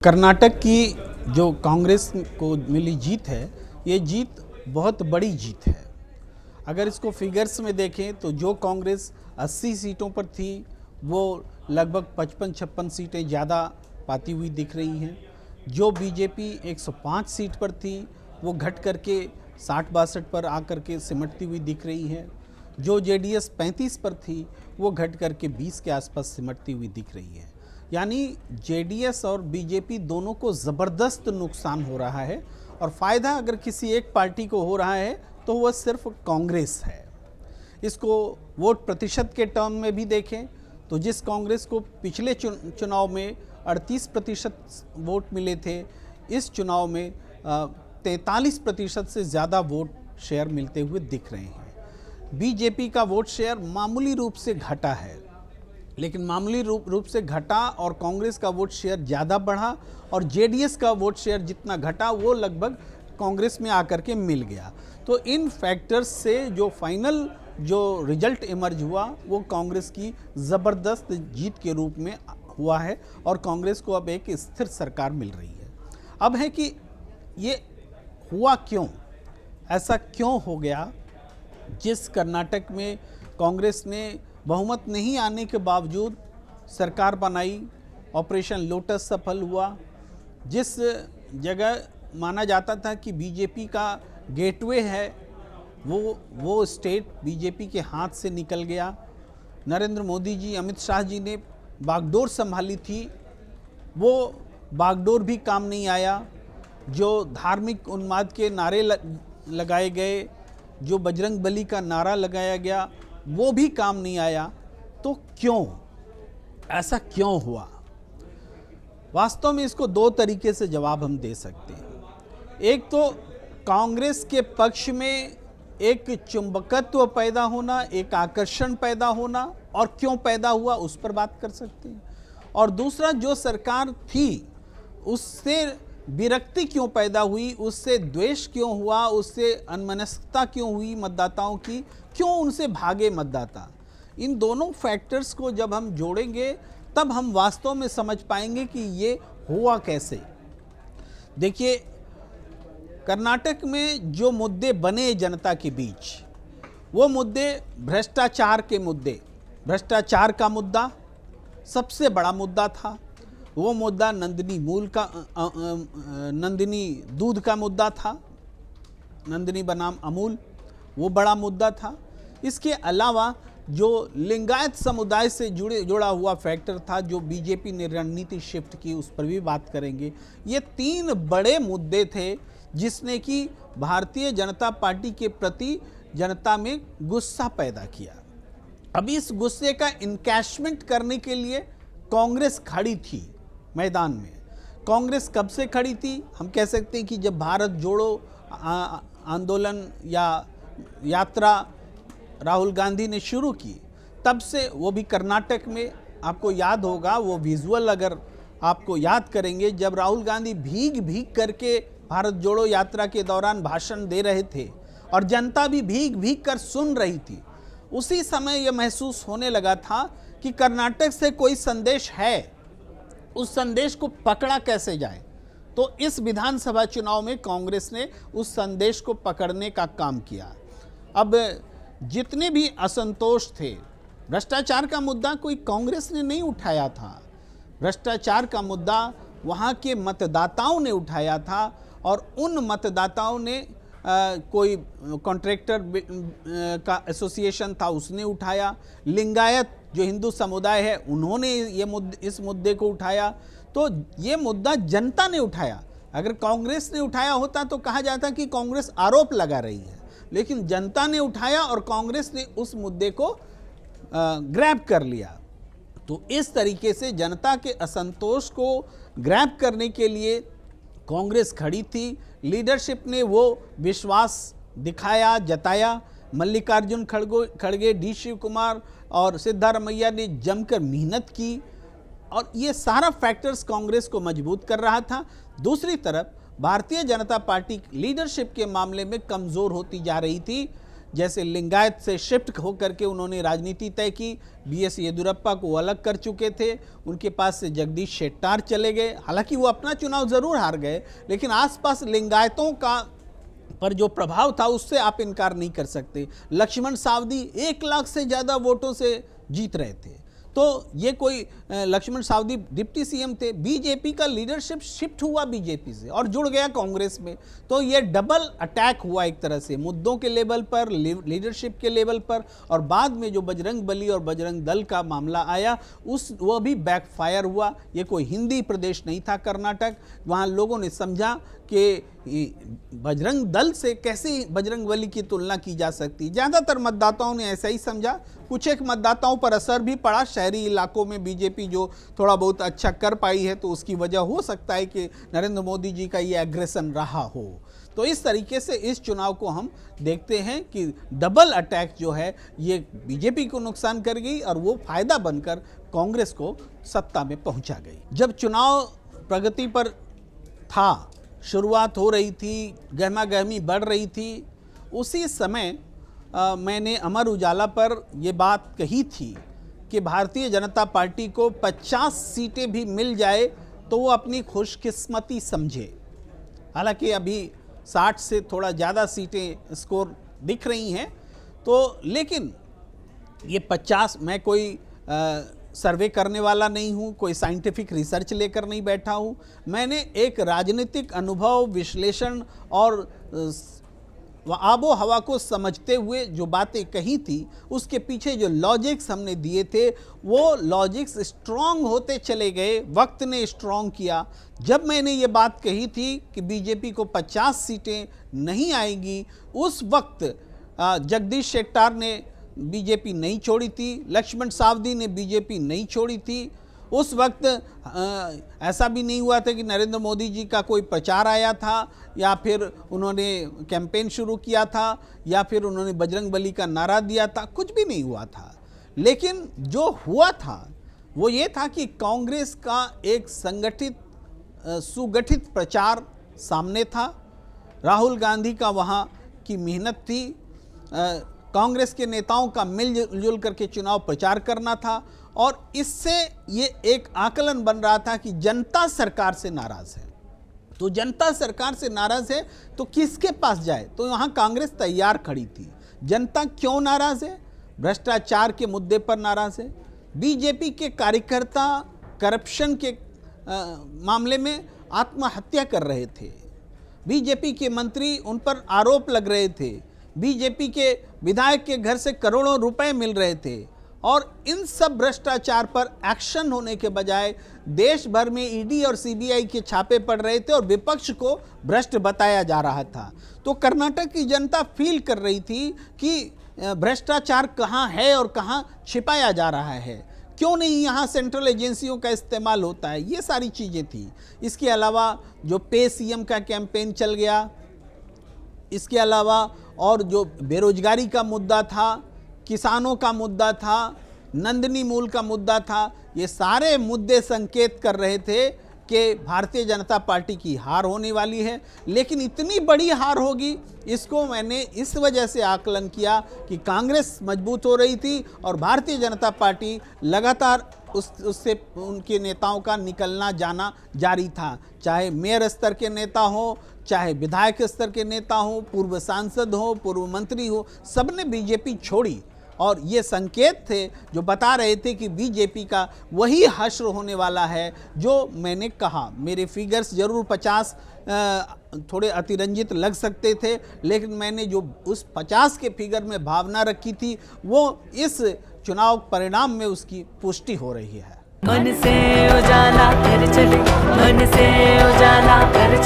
कर्नाटक की जो कांग्रेस को मिली जीत है, ये जीत बहुत बड़ी जीत है। अगर इसको फिगर्स में देखें तो जो कांग्रेस 80 सीटों पर थी वो लगभग 55-56 सीटें ज़्यादा पाती हुई दिख रही हैं। जो बीजेपी 105 सीट पर थी वो घट करके 60-62 पर आकर के सिमटती हुई दिख रही है। जो जेडीएस 35 पर थी वो घट करके 20 के आसपास सिमटती हुई दिख रही है। यानी जेडीएस और बीजेपी दोनों को ज़बरदस्त नुकसान हो रहा है और फ़ायदा अगर किसी एक पार्टी को हो रहा है तो वह सिर्फ कांग्रेस है। इसको वोट प्रतिशत के टर्म में भी देखें तो जिस कांग्रेस को पिछले चुनाव में 38% वोट मिले थे, इस चुनाव में 43% से ज़्यादा वोट शेयर मिलते हुए दिख रहे हैं। बीजेपी का वोट शेयर मामूली रूप से घटा है, लेकिन मामूली रूप से घटा और कांग्रेस का वोट शेयर ज़्यादा बढ़ा और जेडीएस का वोट शेयर जितना घटा वो लगभग कांग्रेस में आकर के मिल गया। तो इन फैक्टर्स से जो फाइनल जो रिजल्ट इमर्ज हुआ वो कांग्रेस की ज़बरदस्त जीत के रूप में हुआ है और कांग्रेस को अब एक स्थिर सरकार मिल रही है। अब है कि ये हुआ क्यों, ऐसा क्यों हो गया जिस कर्नाटक में कांग्रेस ने बहुमत नहीं आने के बावजूद सरकार बनाई, ऑपरेशन लोटस सफल हुआ। जिस जगह माना जाता था कि बीजेपी का गेटवे है वो स्टेट बीजेपी के हाथ से निकल गया। नरेंद्र मोदी जी, अमित शाह जी ने बागडोर संभाली थी, वो बागडोर भी काम नहीं आया। जो धार्मिक उन्माद के नारे लगाए गए, जो बजरंग बली का नारा लगाया गया, वो भी काम नहीं आया। तो क्यों, ऐसा क्यों हुआ? वास्तव में इसको दो तरीके से जवाब हम दे सकते हैं। एक तो कांग्रेस के पक्ष में एक चुंबकत्व पैदा होना, एक आकर्षण पैदा होना, और क्यों पैदा हुआ उस पर बात कर सकते हैं। और दूसरा, जो सरकार थी उससे विरक्ति क्यों पैदा हुई, उससे द्वेष क्यों हुआ, उससे अनमनस्कता क्यों हुई मतदाताओं की, क्यों उनसे भागे मतदाता। इन दोनों फैक्टर्स को जब हम जोड़ेंगे तब हम वास्तव में समझ पाएंगे कि ये हुआ कैसे। देखिए, कर्नाटक में जो मुद्दे बने जनता के बीच, वो मुद्दे भ्रष्टाचार के मुद्दे, भ्रष्टाचार का मुद्दा सबसे बड़ा मुद्दा था। वो मुद्दा नंदिनी दूध का मुद्दा था, नंदिनी बनाम अमूल, वो बड़ा मुद्दा था। इसके अलावा जो लिंगायत समुदाय से जुड़ा हुआ फैक्टर था, जो बीजेपी ने रणनीति शिफ्ट की, उस पर भी बात करेंगे। ये तीन बड़े मुद्दे थे जिसने कि भारतीय जनता पार्टी के प्रति जनता में गुस्सा पैदा किया। अब इस गुस्से का इनकैशमेंट करने के लिए कांग्रेस खड़ी थी मैदान में। कांग्रेस कब से खड़ी थी? हम कह सकते हैं कि जब भारत जोड़ो आंदोलन या यात्रा राहुल गांधी ने शुरू की, तब से, वो भी कर्नाटक में। आपको याद होगा वो विजुअल, अगर आपको याद करेंगे, जब राहुल गांधी भीग भीग करके भारत जोड़ो यात्रा के दौरान भाषण दे रहे थे और जनता भी भीग भीग कर सुन रही थी, उसी समय यह महसूस होने लगा था कि कर्नाटक से कोई संदेश है, उस संदेश को पकड़ा कैसे जाए। तो इस विधानसभा चुनाव में कांग्रेस ने उस संदेश को पकड़ने का काम किया। अब जितने भी असंतोष थे, भ्रष्टाचार का मुद्दा कोई कांग्रेस ने नहीं उठाया था, भ्रष्टाचार का मुद्दा वहाँ के मतदाताओं ने उठाया था और उन मतदाताओं ने कोई कॉन्ट्रैक्टर का एसोसिएशन था उसने उठाया, लिंगायत जो हिंदू समुदाय है उन्होंने इस मुद्दे को उठाया। तो ये मुद्दा जनता ने उठाया। अगर कांग्रेस ने उठाया होता तो कहा जाता कि कांग्रेस आरोप लगा रही है, लेकिन जनता ने उठाया और कांग्रेस ने उस मुद्दे को ग्रैब कर लिया। तो इस तरीके से जनता के असंतोष को ग्रैब करने के लिए कांग्रेस खड़ी थी। लीडरशिप ने वो विश्वास दिखाया, जताया। मल्लिकार्जुन खड़गे, डी शिव कुमार और सिद्धारमैया ने जमकर मेहनत की और ये सारा फैक्टर्स कांग्रेस को मजबूत कर रहा था। दूसरी तरफ भारतीय जनता पार्टी लीडरशिप के मामले में कमज़ोर होती जा रही थी, जैसे लिंगायत से शिफ्ट होकर के उन्होंने राजनीति तय की। बीएस येदियुरप्पा को अलग कर चुके थे, उनके पास से जगदीश शेट्टार चले गए। हालांकि वो अपना चुनाव ज़रूर हार गए, लेकिन आसपास लिंगायतों का पर जो प्रभाव था उससे आप इनकार नहीं कर सकते। लक्ष्मण सावदी 1 लाख से ज़्यादा वोटों से जीत रहे थे। तो ये कोई लक्ष्मण सावदी डिप्टी सीएम थे, बीजेपी का लीडरशिप शिफ्ट हुआ बीजेपी से और जुड़ गया कांग्रेस में। तो ये डबल अटैक हुआ एक तरह से, मुद्दों के लेवल पर, लीडरशिप के लेवल पर, और बाद में जो बजरंग बली और बजरंग दल का मामला आया वह भी बैकफायर हुआ। ये कोई हिंदी प्रदेश नहीं था कर्नाटक, वहाँ लोगों ने समझा कि बजरंग दल से कैसे बजरंग बली की तुलना की जा सकती। ज़्यादातर मतदाताओं ने ऐसा ही समझा। कुछ एक मतदाताओं पर असर भी पड़ा। शहरी इलाकों में बीजेपी जो थोड़ा बहुत अच्छा कर पाई है, तो उसकी वजह हो सकता है कि नरेंद्र मोदी जी का ये एग्रेशन रहा हो। तो इस तरीके से इस चुनाव को हम देखते हैं कि डबल अटैक जो है ये बीजेपी को नुकसान कर गई और वो फायदा बनकर कांग्रेस को सत्ता में पहुंचा गई। जब चुनाव प्रगति पर था, शुरुआत हो रही थी, गहमा गहमी बढ़ रही थी, उसी समय मैंने अमर उजाला पर ये बात कही थी कि भारतीय जनता पार्टी को 50 सीटें भी मिल जाए तो वो अपनी खुशकिस्मती समझे। हालांकि अभी 60 से थोड़ा ज़्यादा सीटें स्कोर दिख रही हैं, तो लेकिन ये 50, मैं कोई सर्वे करने वाला नहीं हूँ, कोई साइंटिफिक रिसर्च लेकर नहीं बैठा हूँ। मैंने एक राजनीतिक अनुभव, विश्लेषण और आबो हवा को समझते हुए जो बातें कही थी, उसके पीछे जो लॉजिक्स हमने दिए थे, वो लॉजिक्स स्ट्रॉन्ग होते चले गए, वक्त ने स्ट्रॉन्ग किया। जब मैंने ये बात कही थी कि बीजेपी को 50 सीटें नहीं आएंगी, उस वक्त जगदीश शेट्टार ने बीजेपी नहीं छोड़ी थी, लक्ष्मण सावदी ने बीजेपी नहीं छोड़ी थी। उस वक्त ऐसा भी नहीं हुआ था कि नरेंद्र मोदी जी का कोई प्रचार आया था, या फिर उन्होंने कैंपेन शुरू किया था, या फिर उन्होंने बजरंग बली का नारा दिया था। कुछ भी नहीं हुआ था। लेकिन जो हुआ था वो ये था कि कांग्रेस का एक संगठित सुगठित प्रचार सामने था। राहुल गांधी का वहाँ की मेहनत थी, कांग्रेस के नेताओं का मिलजुल करके चुनाव प्रचार करना था, और इससे ये एक आकलन बन रहा था कि जनता सरकार से नाराज है। तो जनता सरकार से नाराज है तो किसके पास जाए? तो यहाँ कांग्रेस तैयार खड़ी थी। जनता क्यों नाराज है? भ्रष्टाचार के मुद्दे पर नाराज है। बीजेपी के कार्यकर्ता करप्शन के मामले में आत्महत्या कर रहे थे। बीजेपी के मंत्री, उन पर आरोप लग रहे थे। बीजेपी के विधायक के घर से करोड़ों रुपए मिल रहे थे, और इन सब भ्रष्टाचार पर एक्शन होने के बजाय देश भर में ईडी और सीबीआई के छापे पड़ रहे थे और विपक्ष को भ्रष्ट बताया जा रहा था। तो कर्नाटक की जनता फील कर रही थी कि भ्रष्टाचार कहाँ है और कहाँ छिपाया जा रहा है, क्यों नहीं यहाँ सेंट्रल एजेंसियों का इस्तेमाल होता है। ये सारी चीज़ें थी। इसके अलावा जो पे सीएम का कैंपेन चल गया, इसके अलावा और जो बेरोजगारी का मुद्दा था, किसानों का मुद्दा था, नंदिनी मूल का मुद्दा था, ये सारे मुद्दे संकेत कर रहे थे कि भारतीय जनता पार्टी की हार होने वाली है। लेकिन इतनी बड़ी हार होगी, इसको मैंने इस वजह से आकलन किया कि कांग्रेस मजबूत हो रही थी और भारतीय जनता पार्टी लगातार उससे उनके नेताओं का निकलना जाना जारी था। चाहे मेयर स्तर के नेता हो, चाहे विधायक स्तर के नेता हो, पूर्व सांसद हो, पूर्व मंत्री हो, सबने बीजेपी छोड़ी। और ये संकेत थे जो बता रहे थे कि बीजेपी का वही हश्र होने वाला है जो मैंने कहा। मेरे फिगर्स जरूर 50 थोड़े अतिरंजित लग सकते थे, लेकिन मैंने जो उस 50 के फिगर में भावना रखी थी वो इस चुनाव परिणाम में उसकी पुष्टि हो रही है। मन से उजाला कर चले, मन से उजाला कर